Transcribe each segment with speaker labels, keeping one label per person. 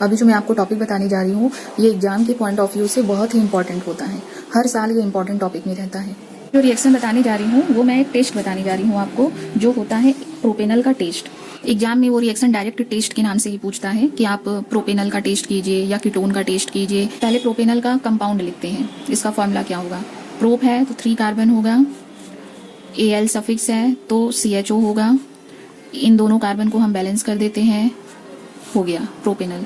Speaker 1: अभी जो मैं आपको टॉपिक बताने जा रही हूँ ये एग्जाम के पॉइंट ऑफ व्यू से बहुत ही इंपॉर्टेंट होता है। हर साल ये इंपॉर्टेंट टॉपिक में रहता है। जो रिएक्शन बताने जा रही हूँ वो मैं एक टेस्ट बताने जा रही हूँ आपको, जो होता है प्रोपेनल का टेस्ट। एग्जाम में वो रिएक्शन डायरेक्ट टेस्ट के नाम से ही पूछता है कि आप प्रोपेनल का टेस्ट कीजिए या कीटोन का टेस्ट कीजिए। पहले प्रोपेनल का कंपाउंड लिखते हैं। इसका फॉर्मूला क्या होगा? प्रोप है तो 3 कार्बन होगा, Al सफिक्स है तो CHO होगा। इन दोनों कार्बन को हम बैलेंस कर देते हैं, हो गया प्रोपेनल।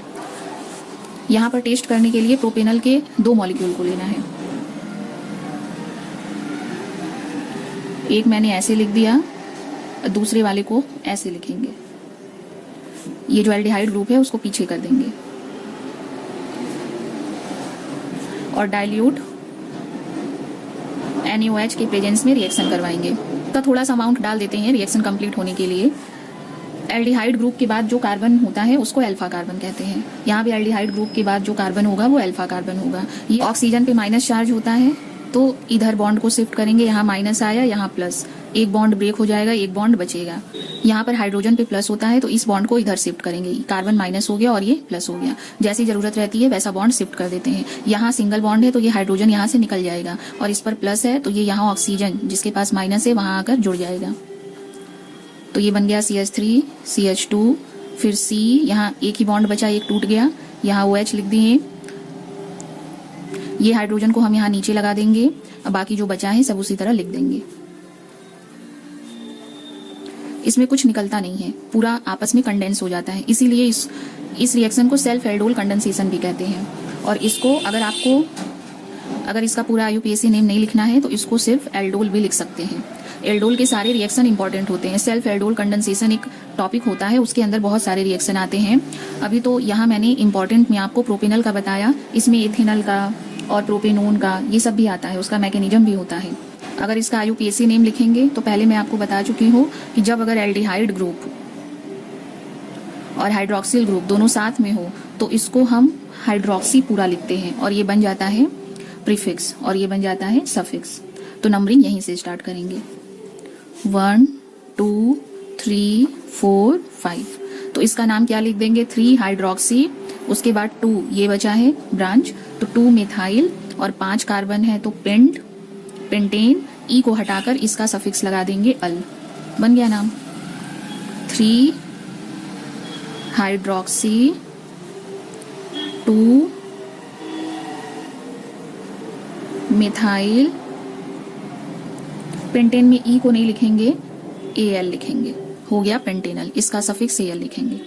Speaker 1: यहाँ पर टेस्ट करने के लिए प्रोपेनल के 2 मॉलिक्यूल को लेना है। एक मैंने ऐसे लिख दिया, दूसरे वाले को ऐसे लिखेंगे। ये जो एल्डिहाइड ग्रुप है उसको पीछे कर देंगे और डाइल्यूट NaOH के प्रेजेंस में रिएक्शन करवाएंगे। तो थोड़ा सा अमाउंट डाल देते हैं रिएक्शन कंप्लीट होने के लिए। एल्डिहाइड ग्रुप के बाद जो कार्बन होता है उसको अल्फा कार्बन कहते हैं। यहाँ भी एल्डिहाइड ग्रुप के बाद जो कार्बन होगा वो अल्फा कार्बन होगा। ये ऑक्सीजन पे माइनस चार्ज होता है तो इधर बॉन्ड को शिफ्ट करेंगे। यहाँ माइनस आया, यहाँ प्लस, एक बॉन्ड ब्रेक हो जाएगा, एक बॉन्ड बचेगा। यहाँ पर हाइड्रोजन पे प्लस होता है तो इस बॉन्ड को इधर शिफ्ट करेंगे। कार्बन माइनस हो गया और ये प्लस हो गया। जैसी जरूरत रहती है वैसा बॉन्ड शिफ्ट कर देते हैं। यहाँ सिंगल बॉन्ड है तो ये हाइड्रोजन यहाँ से निकल जाएगा और इस पर प्लस है तो ये यहाँ ऑक्सीजन जिसके पास माइनस है वहां आकर जुड़ जाएगा। तो ये बन गया CH3 CH2, फिर C, यहाँ एक ही बॉन्ड बचा, एक टूट गया, यहाँ OH लिख दिए। ये हाइड्रोजन को हम यहाँ नीचे लगा देंगे, अब बाकी जो बचा है सब उसी तरह लिख देंगे। इसमें कुछ निकलता नहीं है, पूरा आपस में कंडेंस हो जाता है, इसीलिए इस रिएक्शन को सेल्फ एल्डोल कंडेंसेशन भी कहते हैं। और इसको अगर इसका पूरा IUPAC नेम नहीं लिखना है तो इसको सिर्फ एल्डोल भी लिख सकते हैं। एल्डोल के सारे रिएक्शन इंपॉर्टेंट होते हैं। सेल्फ एल्डोल कंडेंसेशन एक टॉपिक होता है, उसके अंदर बहुत सारे रिएक्शन आते हैं। अभी तो यहाँ मैंने इंपॉर्टेंट में आपको प्रोपेनल का बताया, इसमें इथेनॉल का और प्रोपेनोन का ये सब भी आता है, उसका मैकेनिज्म भी होता है। अगर इसका IUPAC नेम लिखेंगे तो पहले मैं आपको बता चुकी हूँ कि जब अगर एल्डिहाइड ग्रुप और हाइड्रोक्सिल ग्रुप दोनों साथ में हो तो इसको हम हाइड्रोक्सी पूरा लिखते हैं और ये बन जाता है प्रीफिक्स और ये बन जाता है सफिक्स। तो नंबरिंग यहीं से स्टार्ट करेंगे, 1 2 3 4 5। तो इसका नाम क्या लिख देंगे? 3 हाइड्रोक्सी, उसके बाद 2 ये बचा है ब्रांच तो 2 मिथाइल और 5 कार्बन है तो पेंटेन। ई को हटाकर इसका सफिक्स लगा देंगे अल, बन गया नाम 3 हाइड्रोक्सी 2 मिथाइल। पेंटेन में ई को नहीं लिखेंगे, Al लिखेंगे, हो गया पेंटेनल। इसका सफिक्स Al लिखेंगे।